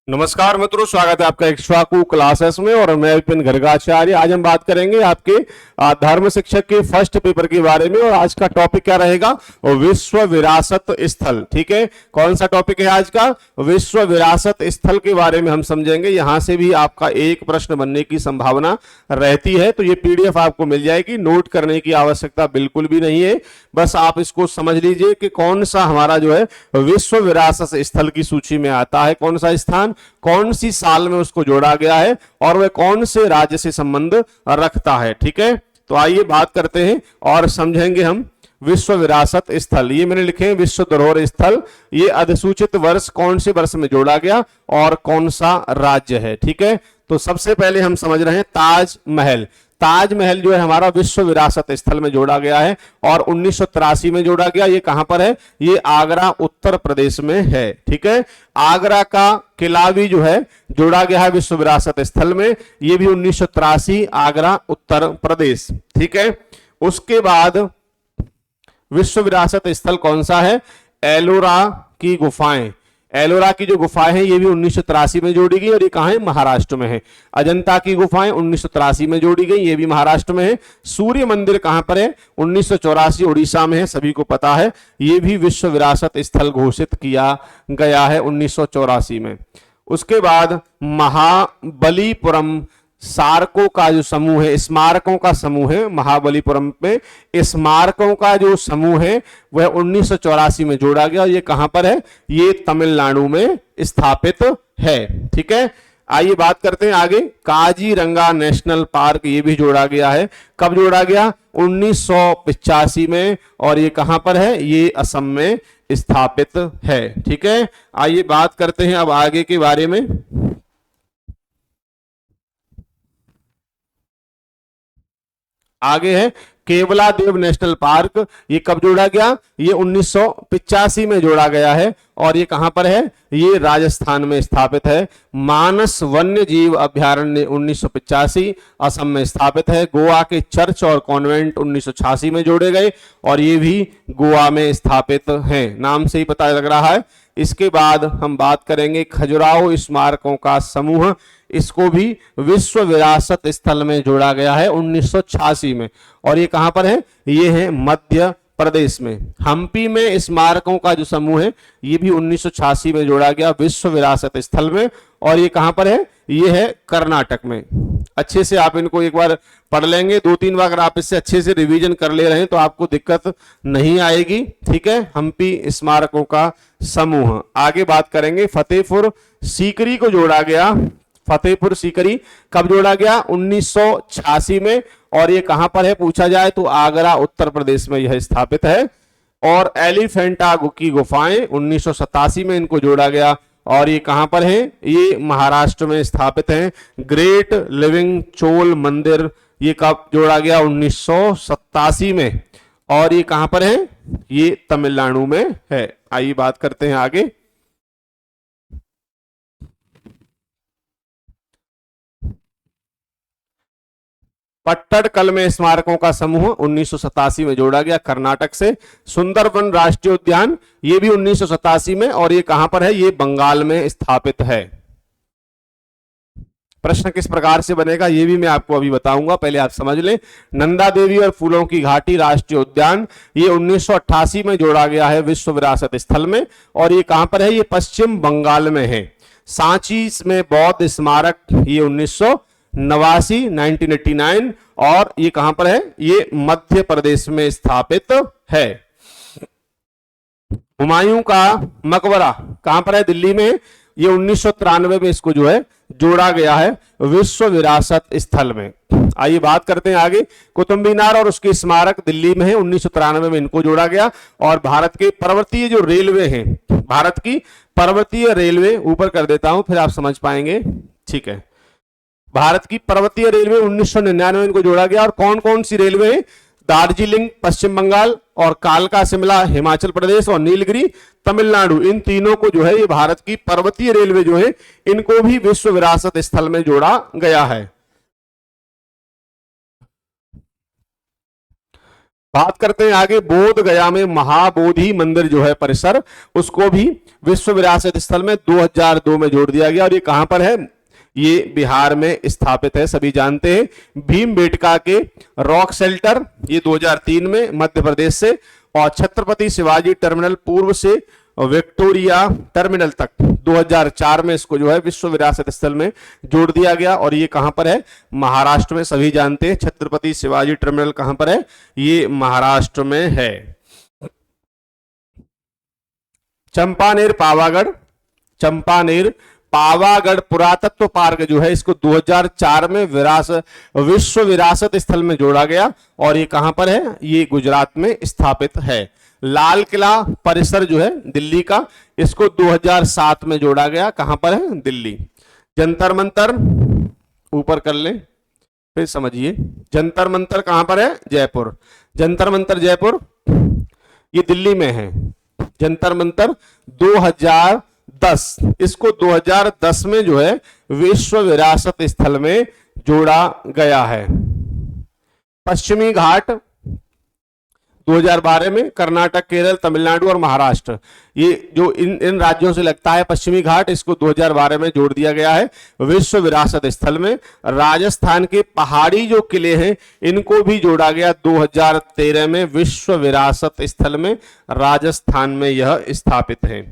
नमस्कार मित्रों, स्वागत है आपका इक्ष्वाकु क्लासेस में। और मैं विपिन गर्गाचार्य। आज हम बात करेंगे आपके धर्म शिक्षक के फर्स्ट पेपर के बारे में। और आज का टॉपिक क्या रहेगा? विश्व विरासत स्थल। ठीक है, कौन सा टॉपिक है आज का? विश्व विरासत स्थल के बारे में हम समझेंगे। यहां से भी आपका एक प्रश्न बनने की संभावना रहती है, तो ये पीडीएफ आपको मिल जाएगी। नोट करने की आवश्यकता बिल्कुल भी नहीं है, बस आप इसको समझ लीजिए कि कौन सा हमारा जो है विश्व विरासत स्थल की सूची में आता है, कौन सा स्थान, कौन सी साल में उसको जोड़ा गया है और वह कौन से राज्य से संबंध रखता है। ठीक है, तो आइए बात करते हैं और समझेंगे हम विश्व विरासत स्थल। ये मैंने लिखे हैं विश्व धरोहर स्थल। ये अधिसूचित वर्ष कौन से वर्ष में जोड़ा गया और कौन सा राज्य है। ठीक है, तो सबसे पहले हम समझ रहे हैं ताजमहल। ताजमहल जो है हमारा विश्व विरासत स्थल में जोड़ा गया है और 1983 में जोड़ा गया। ये कहां पर है? ये आगरा उत्तर प्रदेश में है। ठीक है, आगरा का किला भी जो है जोड़ा गया है विश्व विरासत स्थल में। ये भी 1983, आगरा उत्तर प्रदेश। ठीक है, उसके बाद विश्व विरासत स्थल कौन सा है? एलोरा की गुफाएं। एलोरा की जो गुफाएं हैं ये भी 1983 में जोड़ी गई और ये कहां है? महाराष्ट्र में है। अजंता की गुफाएं 1983 में जोड़ी गई, ये भी महाराष्ट्र में है। सूर्य मंदिर कहां पर है? 1984 उड़ीसा में है, सभी को पता है। ये भी विश्व विरासत स्थल घोषित किया गया है 1984 में। उसके बाद महाबलीपुरम स्मारकों का जो समूह है, स्मारकों का समूह है महाबलीपुरम में, स्मारकों का जो समूह है वह 1984 में जोड़ा गया। ये कहां पर है? ये तमिलनाडु में स्थापित है। ठीक है, आइए बात करते हैं आगे। काजीरंगा नेशनल पार्क, ये भी जोड़ा गया है। कब जोड़ा गया? 1985 में। और ये कहां पर है? ये असम में स्थापित है। ठीक है, आइए बात करते हैं अब आगे के बारे में। आगे है केवलादेव नेशनल पार्क। ये कब जोड़ा गया? ये 1985 में जोड़ा गया है। और ये कहां पर है? ये राजस्थान में स्थापित है। मानस वन्य जीव अभ्यारण्य 1985 असम में स्थापित है। गोवा के चर्च और कॉन्वेंट 1986 में जोड़े गए और ये भी गोवा में स्थापित हैं, नाम से ही पता लग रहा है। इसके बाद हम बात करेंगे खजुराहो स्मारकों का समूह। इसको भी विश्व विरासत स्थल में जोड़ा गया है 1986 में। और ये कहां पर है? ये है मध्य प्रदेश में। हम्पी में स्मारकों का जो समूह है ये भी 1986 में जोड़ा गया विश्व विरासत स्थल में। और ये कहां पर है? ये है कर्नाटक में। अच्छे से आप इनको एक बार पढ़ लेंगे, 2-3 बार अगर आप इससे अच्छे से रिवीजन कर ले रहे हैं तो आपको दिक्कत नहीं आएगी। ठीक है, हम्पी स्मारकों का समूह। आगे बात करेंगे फतेहपुर सीकरी को जोड़ा गया। फतेहपुर सीकरी कब जोड़ा गया? 1986 में। और ये कहां पर है पूछा जाए तो आगरा उत्तर प्रदेश में यह स्थापित है। और एलिफेंटा की गुफाएं 1987 में इनको जोड़ा गया। और ये कहां पर है? ये महाराष्ट्र में स्थापित है। ग्रेट लिविंग चोल मंदिर ये कब जोड़ा गया? 1987 में। और ये कहां पर है? ये तमिलनाडु में है। आइए बात करते हैं आगे। पट्टडकल में स्मारकों का समूह 1987 में जोड़ा गया कर्नाटक से। सुंदरबन राष्ट्रीय उद्यान ये भी 1987 में। और ये कहां पर है? ये बंगाल में स्थापित है। प्रश्न किस प्रकार से बनेगा ये भी मैं आपको अभी बताऊंगा, पहले आप समझ लें। नंदा देवी और फूलों की घाटी राष्ट्रीय उद्यान ये 1988 में जोड़ा गया है विश्व विरासत स्थल में। और ये कहां पर है? ये पश्चिम बंगाल में है। सांची में बौद्ध स्मारक ये 1989। और ये कहां पर है? ये मध्य प्रदेश में स्थापित है। हुमायूं का मकबरा कहां पर है? दिल्ली में। ये 1993 में इसको जो है जोड़ा गया है विश्व विरासत स्थल में। आइए बात करते हैं आगे। कुतुब मीनार और उसके स्मारक दिल्ली में है, 1993 में इनको जोड़ा गया। और भारत के पर्वतीय जो रेलवे हैं, भारत की पर्वतीय रेलवे ऊपर कर देता हूं फिर आप समझ पाएंगे। ठीक है, भारत की पर्वतीय रेलवे 1999 में इनको जोड़ा गया। और कौन कौन सी रेलवे है? दार्जिलिंग पश्चिम बंगाल और कालका शिमला हिमाचल प्रदेश और नीलगिरी तमिलनाडु, इन तीनों को जो है ये भारत की पर्वतीय रेलवे जो है इनको भी विश्व विरासत स्थल में जोड़ा गया है। बात करते हैं आगे, बोध गया में महाबोधि मंदिर जो है परिसर, उसको भी विश्व विरासत स्थल में 2002 में जोड़ दिया गया। और ये कहां पर है? ये बिहार में स्थापित है, सभी जानते हैं। भीमबेटका के रॉक शेल्टर, ये 2003 में मध्य प्रदेश से। और छत्रपति शिवाजी टर्मिनल पूर्व से विक्टोरिया टर्मिनल तक 2004 में इसको जो है विश्व विरासत स्थल में जोड़ दिया गया। और ये कहां पर है? महाराष्ट्र में, सभी जानते हैं छत्रपति शिवाजी टर्मिनल कहां पर है? ये महाराष्ट्र में है। चंपानेर पावागढ़, चंपानेर पावागढ़ पुरातत्व पार्क जो है, इसको 2004 में विश्व विरासत स्थल में जोड़ा गया। और ये कहां पर है? ये गुजरात में स्थापित है। लाल किला परिसर जो है दिल्ली का, इसको 2007 में जोड़ा गया। कहां पर है? दिल्ली। जंतर मंतर ऊपर कर लें फिर समझिए। जंतर मंतर कहां पर है? जयपुर। जंतर मंतर जयपुर, ये दिल्ली में है। जंतर मंतर 2010, इसको 2010 में जो है विश्व विरासत स्थल में जोड़ा गया है। पश्चिमी घाट 2012 में, कर्नाटक, केरल, तमिलनाडु और महाराष्ट्र, ये जो इन राज्यों से लगता है पश्चिमी घाट, इसको 2012 में जोड़ दिया गया है विश्व विरासत स्थल में। राजस्थान के पहाड़ी जो किले हैं, इनको भी जोड़ा गया 2013 में विश्व विरासत स्थल में। राजस्थान में यह स्थापित है।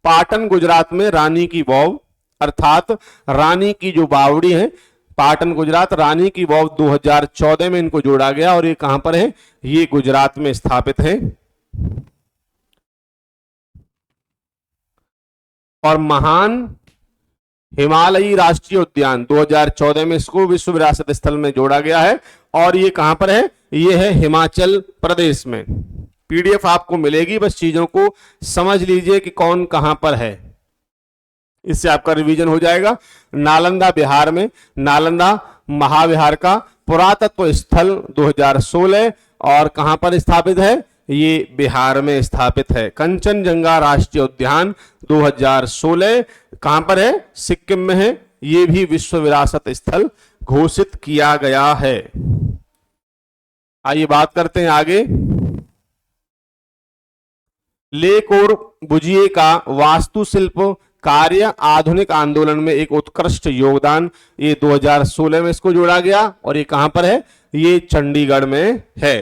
पाटन गुजरात में रानी की वाव, अर्थात रानी की जो बावड़ी है, पाटन गुजरात, रानी की वाव 2014 में इनको जोड़ा गया। और ये कहां पर है? ये गुजरात में स्थापित है। और महान हिमालयी राष्ट्रीय उद्यान 2014 में इसको विश्व विरासत स्थल में जोड़ा गया है। और ये कहां पर है? ये है हिमाचल प्रदेश में। पीडीएफ आपको मिलेगी, बस चीजों को समझ लीजिए कि कौन कहां पर है, इससे आपका रिवीजन हो जाएगा। नालंदा बिहार में, नालंदा महाविहार का पुरातत्व स्थल 2016, और कहां पर स्थापित है? ये बिहार में स्थापित है। कंचनजंगा राष्ट्रीय उद्यान 2016 कहां पर है? सिक्किम में है। ये भी विश्व विरासत स्थल घोषित किया गया है। आइए बात करते हैं आगे। ले कोर्बुजिए का वास्तुशिल्प कार्य आधुनिक आंदोलन में एक उत्कृष्ट योगदान, ये 2016 में इसको जोड़ा गया। और ये कहां पर है? ये चंडीगढ़ में है।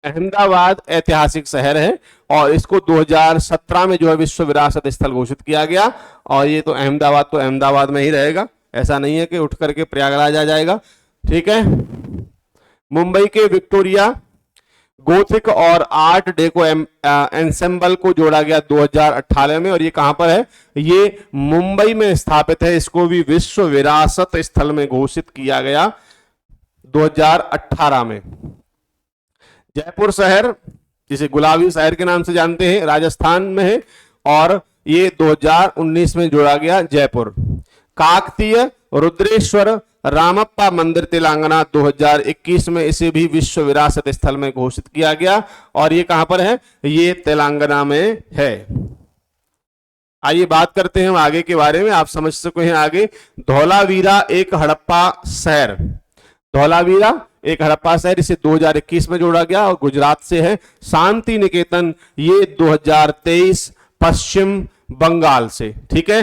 अहमदाबाद ऐतिहासिक शहर है और इसको 2017 में जो है विश्व विरासत स्थल घोषित किया गया। और ये तो अहमदाबाद में ही रहेगा, ऐसा नहीं है कि उठ करके प्रयागराज आ जाएगा। ठीक है। मुंबई के विक्टोरिया गोथिक और आर्ट डेको एंसेंबल को जोड़ा गया 2018 में। और ये कहां पर है? ये मुंबई में स्थापित है। इसको भी विश्व विरासत स्थल में घोषित किया गया 2018 में। जयपुर शहर, जिसे गुलाबी शहर के नाम से जानते हैं, राजस्थान में है और ये 2019 में जोड़ा गया जयपुर। काकतीय रुद्रेश्वर रामप्पा मंदिर तेलंगाना 2021 में इसे भी विश्व विरासत स्थल में घोषित किया गया। और ये कहां पर है? ये तेलंगाना में है। आइए बात करते हैं हम आगे के बारे में, आप समझ सके हैं आगे। धौलावीरा एक हड़प्पा शहर, धौलावीरा एक हड़प्पा शहर, इसे 2021 में जोड़ा गया और गुजरात से है। शांति निकेतन ये 2023 पश्चिम बंगाल से। ठीक है।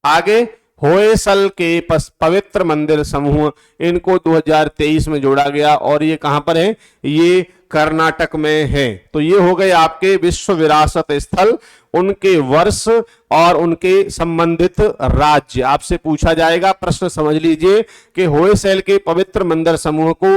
आगे होयसल के पवित्र मंदिर समूह, इनको 2023 में जोड़ा गया और ये कहां पर है? ये कर्नाटक में है। तो ये हो गए आपके विश्व विरासत स्थल, उनके वर्ष और उनके संबंधित राज्य। आपसे पूछा जाएगा, प्रश्न समझ लीजिए कि होयसल के पवित्र मंदिर समूह को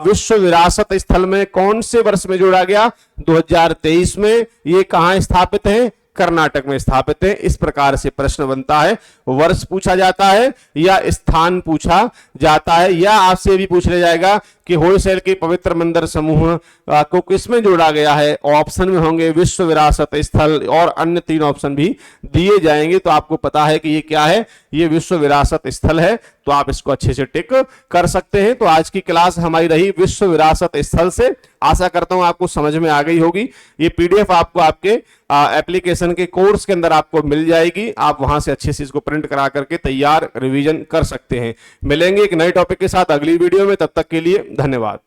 विश्व विरासत स्थल में कौन से वर्ष में जोड़ा गया? 2023 में। ये कहां स्थापित है? कर्नाटक में स्थापित है। इस प्रकार से प्रश्न बनता है, वर्ष पूछा जाता है या स्थान पूछा जाता है, या आपसे भी पूछ लिया जाएगा कि होयसल के पवित्र मंदिर समूह को किसमें जोड़ा गया है। ऑप्शन में होंगे विश्व विरासत स्थल और अन्य 3 ऑप्शन भी दिए जाएंगे। तो आपको पता है कि ये क्या है, ये विश्व विरासत स्थल है, तो आप इसको अच्छे से टिक कर सकते हैं। तो आज की क्लास हमारी रही विश्व विरासत स्थल से। आशा करता हूं आपको समझ में आ गई होगी। ये पीडीएफ आपको आपके एप्लीकेशन के कोर्स के अंदर आपको मिल जाएगी। आप वहां से अच्छे से इसको प्रिंट करा करके तैयार रिवीजन कर सकते हैं। मिलेंगे एक नए टॉपिक के साथ अगली वीडियो में, तब तक के लिए धन्यवाद।